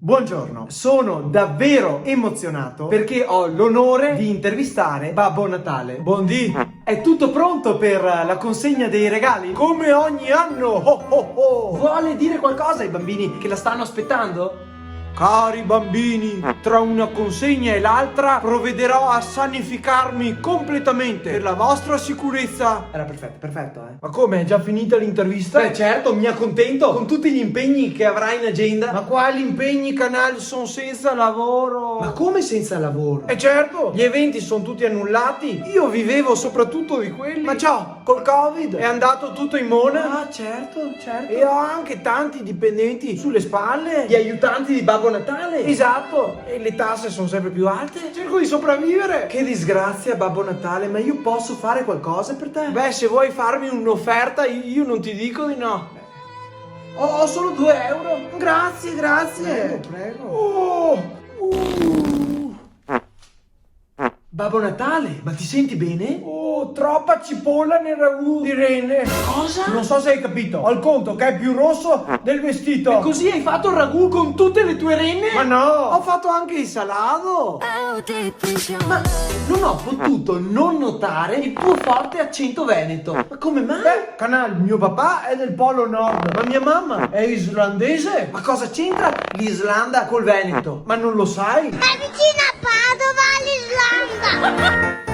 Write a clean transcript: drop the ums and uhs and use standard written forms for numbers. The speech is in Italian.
Buongiorno, sono davvero emozionato perché ho l'onore di intervistare Babbo Natale. Buondì! È tutto pronto per la consegna dei regali? Come ogni anno! Oh oh oh! Vuole dire qualcosa ai bambini che la stanno aspettando? Cari bambini, tra una consegna e l'altra provvederò a sanificarmi completamente per la vostra sicurezza. Era perfetto, eh. Ma come, è già finita l'intervista? Beh certo, mi accontento con tutti gli impegni che avrai in agenda. Ma quali impegni, canale? Sono senza lavoro. Ma come senza lavoro? Certo, gli eventi sono tutti annullati. Io vivevo soprattutto di quelli. Ma ciao, col Covid è andato tutto in mona. Ah certo. E ho anche tanti dipendenti sulle spalle. Gli aiutanti di Babbo Natale. Esatto. E le tasse sono sempre più alte. Cerco di sopravvivere. Che disgrazia, Babbo Natale, ma io posso fare qualcosa per te? Beh, se vuoi farmi un'offerta io non ti dico di no. Ho solo 2 euro. Grazie. Prego. Babbo Natale, ma ti senti bene? Oh, troppa cipolla nel ragù di renne. Cosa? Non so se hai capito. Ho il conto che è più rosso del vestito. E così hai fatto il ragù con tutte le tue renne? Ma no, ho fatto anche il salato. Ma non ho potuto non notare il tuo forte accento veneto. Ma come mai? Canal, mio papà è del Polo Nord, ma mia mamma è islandese. Ma cosa c'entra l'Islanda col Veneto? Ma non lo sai? È vicino a Padova, all'Islanda!